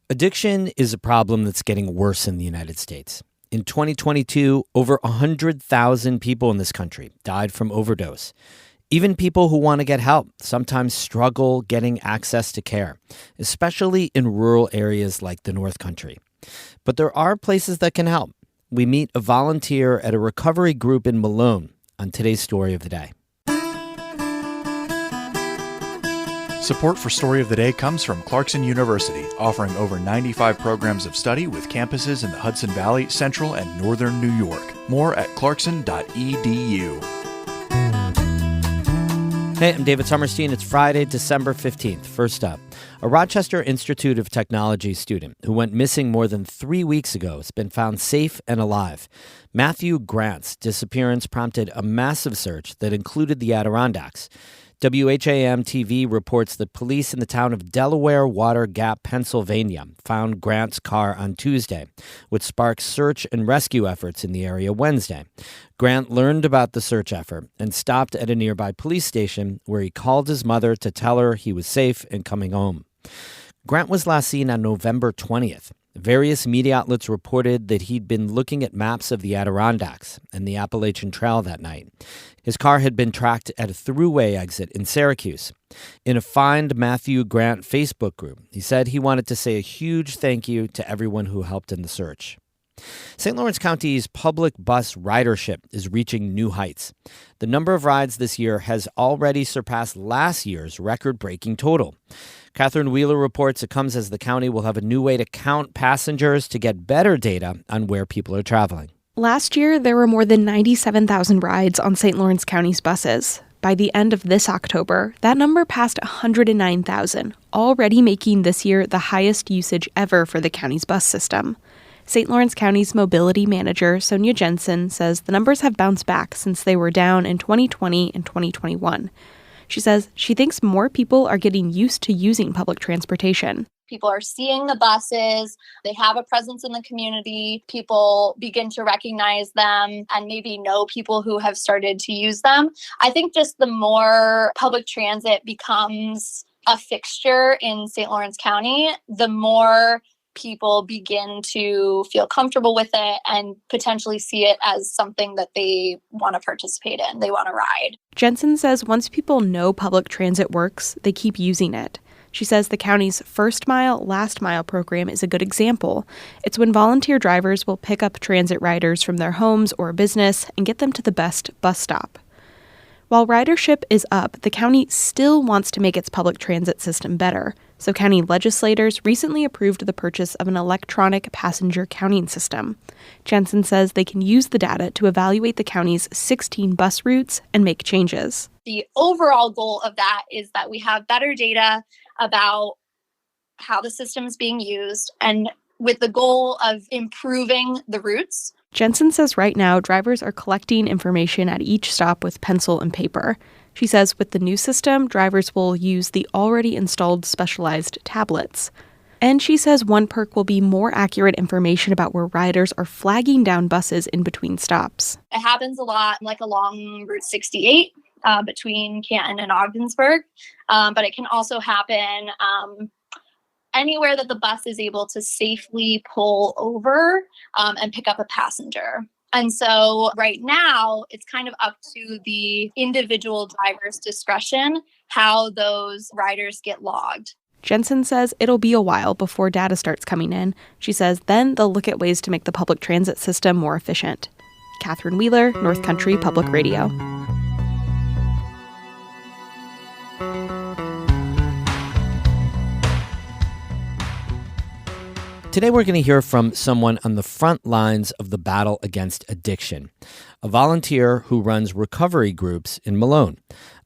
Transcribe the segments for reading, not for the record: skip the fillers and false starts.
Addiction is a problem that's getting worse in the United States. In 2022, over 100,000 people in this country died from overdose. Even people who want to get help sometimes struggle getting access to care, especially in rural areas like the North Country. But there are places that can help. We meet a volunteer at a recovery group in Malone on today's Story of the Day. Support for Story of the Day comes from Clarkson University, offering over 95 programs of study with campuses in the Hudson Valley, Central, and Northern New York. More at clarkson.edu. Hey, I'm David Sommerstein. It's Friday, December 15th. First up, a Rochester Institute of Technology student who went missing more than 3 weeks ago has been found safe and alive. Matthew Grant's disappearance prompted a massive search that included the Adirondacks. WHAM-TV reports that police in the town of Delaware Water Gap, Pennsylvania, found Grant's car on Tuesday, which sparked search and rescue efforts in the area Wednesday. Grant learned about the search effort and stopped at a nearby police station where he called his mother to tell her he was safe and coming home. Grant was last seen on November 20th. Various media outlets reported that he'd been looking at maps of the Adirondacks and the Appalachian Trail that night. His car had been tracked at a thruway exit in Syracuse. In a Find Matthew Grant Facebook group, he said he wanted to say a huge thank you to everyone who helped in the search. St. Lawrence County's public bus ridership is reaching new heights. The number of rides this year has already surpassed last year's record-breaking total. Catherine Wheeler reports it comes as the county will have a new way to count passengers to get better data on where people are traveling. Last year, there were more than 97,000 rides on St. Lawrence County's buses. By the end of this October, that number passed 109,000, already making this year the highest usage ever for the county's bus system. St. Lawrence County's mobility manager, Sonia Jensen, says the numbers have bounced back since they were down in 2020 and 2021. She says she thinks more people are getting used to using public transportation. People are seeing the buses, they have a presence in the community, people begin to recognize them and maybe know people who have started to use them. I think just the more public transit becomes a fixture in St. Lawrence County, the more people begin to feel comfortable with it and potentially see it as something that they want to participate in, they want to ride. Jensen says once people know public transit works, they keep using it. She says the county's First Mile, Last Mile program is a good example. It's when volunteer drivers will pick up transit riders from their homes or business and get them to the best bus stop. While ridership is up, the county still wants to make its public transit system better. So county legislators recently approved the purchase of an electronic passenger counting system. Jensen says they can use the data to evaluate the county's 16 bus routes and make changes. The overall goal of that is that we have better data about how the system is being used and with the goal of improving the routes. Jensen says right now drivers are collecting information at each stop with pencil and paper. She says with the new system, drivers will use the already installed specialized tablets. And she says one perk will be more accurate information about where riders are flagging down buses in between stops. It happens a lot, like along Route 68 between Canton and Ogdensburg, but it can also happen anywhere that the bus is able to safely pull over and pick up a passenger. And so right now, it's kind of up to the individual driver's discretion how those riders get logged. Jensen says it'll be a while before data starts coming in. She says then they'll look at ways to make the public transit system more efficient. Catherine Wheeler, North Country Public Radio. Today we're going to hear from someone on the front lines of the battle against addiction, a volunteer who runs recovery groups in Malone.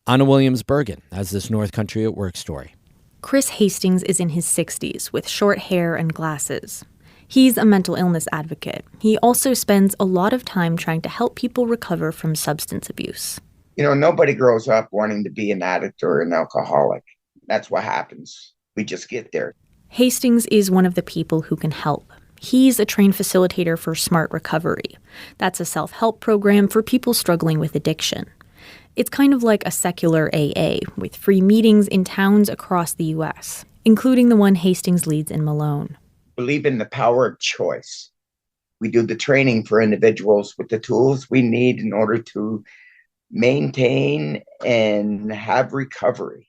Anna Williams-Bergen has this North Country at Work story. Chris Hastings is in his 60s with short hair and glasses. He's a mental illness advocate. He also spends a lot of time trying to help people recover from substance abuse. You know, nobody grows up wanting to be an addict or an alcoholic. That's what happens. We just get there. Hastings is one of the people who can help. He's a trained facilitator for Smart Recovery. That's a self-help program for people struggling with addiction. It's kind of like a secular AA, with free meetings in towns across the U.S., including the one Hastings leads in Malone. believe in the power of choice. We do the training for individuals with the tools we need in order to maintain and have recovery.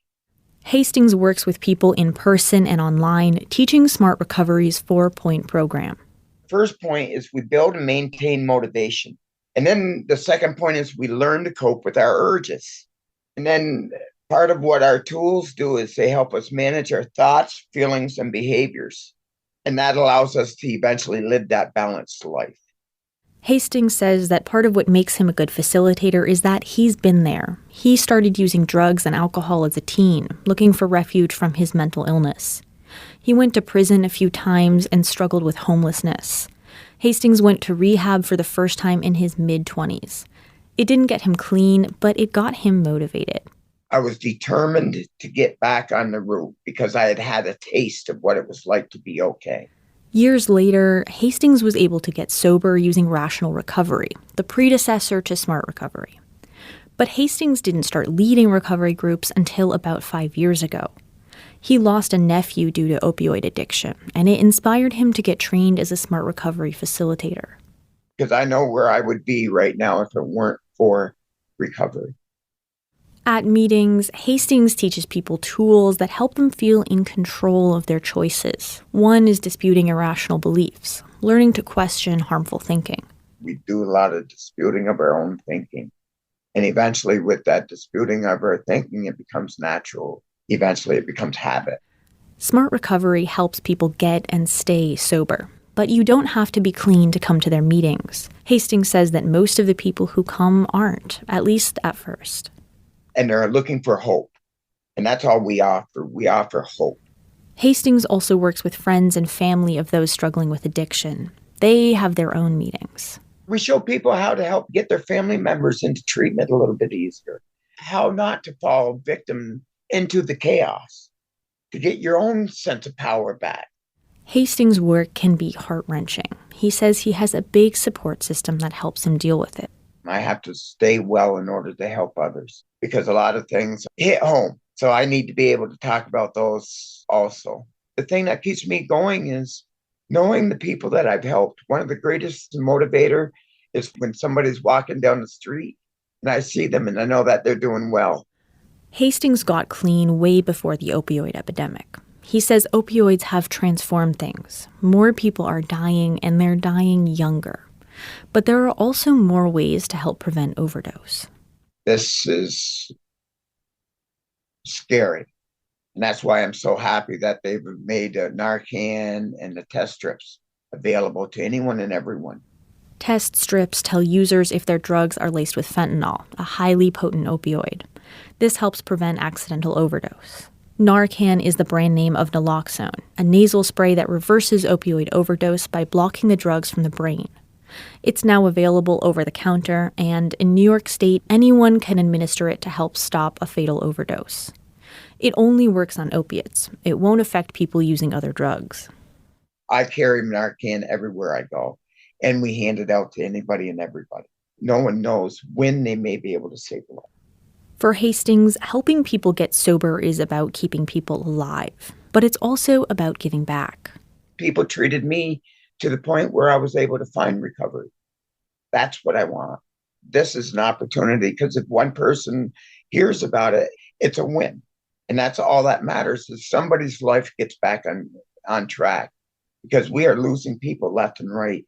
Hastings works with people in person and online, teaching Smart Recovery's 4-point program. First point is we build and maintain motivation. And then the second point is we learn to cope with our urges. And then part of what our tools do is they help us manage our thoughts, feelings, and behaviors. And that allows us to eventually live that balanced life. Hastings says that part of what makes him a good facilitator is that he's been there. He started using drugs and alcohol as a teen, looking for refuge from his mental illness. He went to prison a few times and struggled with homelessness. Hastings went to rehab for the first time in his mid-20s. It didn't get him clean, but it got him motivated. I was determined to get back on the route because I had had a taste of what it was like to be okay. Years later, Hastings was able to get sober using Rational Recovery, the predecessor to Smart Recovery. But Hastings didn't start leading recovery groups until about 5 years ago. He lost a nephew due to opioid addiction, and it inspired him to get trained as a Smart Recovery facilitator. Because I know where I would be right now if it weren't for recovery. At meetings, Hastings teaches people tools that help them feel in control of their choices. One is disputing irrational beliefs, learning to question harmful thinking. We do a lot of disputing of our own thinking. And eventually with that disputing of our thinking, it becomes natural. Eventually it becomes habit. Smart Recovery helps people get and stay sober. But you don't have to be clean to come to their meetings. Hastings says that most of the people who come aren't, at least at first. And they're looking for hope. And that's all we offer. We offer hope. Hastings also works with friends and family of those struggling with addiction. They have their own meetings. We show people how to help get their family members into treatment a little bit easier. How not to fall victim into the chaos. To get your own sense of power back. Hastings' work can be heart-wrenching. He says he has a big support system that helps him deal with it. I have to stay well in order to help others because a lot of things hit home. So I need to be able to talk about those also. The thing that keeps me going is knowing the people that I've helped. One of the greatest motivator is when somebody's walking down the street and I see them and I know that they're doing well. Hastings got clean way before the opioid epidemic. He says opioids have transformed things. More people are dying and they're dying younger. But there are also more ways to help prevent overdose. This is scary. And that's why I'm so happy that they've made Narcan and the test strips available to anyone and everyone. Test strips tell users if their drugs are laced with fentanyl, a highly potent opioid. This helps prevent accidental overdose. Narcan is the brand name of naloxone, a nasal spray that reverses opioid overdose by blocking the drugs from the brain. It's now available over the counter, and in New York State, anyone can administer it to help stop a fatal overdose. It only works on opiates. It won't affect people using other drugs. I carry Narcan everywhere I go, and we hand it out to anybody and everybody. No one knows when they may be able to save a life. For Hastings, helping people get sober is about keeping people alive, but it's also about giving back. People treated me to the point where I was able to find recovery. That's what I want. This is an opportunity because if one person hears about it, it's a win. And that's all that matters is somebody's life gets back on track because we are losing people left and right.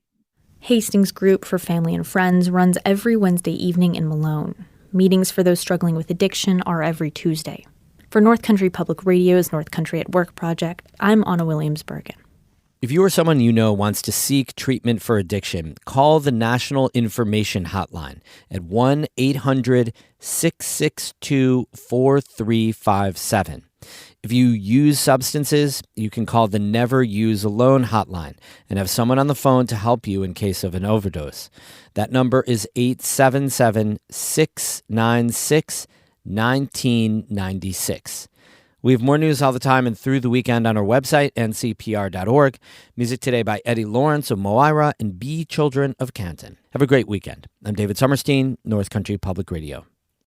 Hastings Group for Family and Friends runs every Wednesday evening in Malone. Meetings for those struggling with addiction are every Tuesday. For North Country Public Radio's North Country at Work project, I'm Anna Williams-Bergen. If you or someone you know wants to seek treatment for addiction, call the National Information Hotline at 1-800-662-4357. If you use substances, you can call the Never Use Alone hotline and have someone on the phone to help you in case of an overdose. That number is 877-696-1996. We have more news all the time and through the weekend on our website, ncpr.org. Music today by Eddie Lawrence of Moira and B. Children of Canton. Have a great weekend. I'm David Summerstein, North Country Public Radio.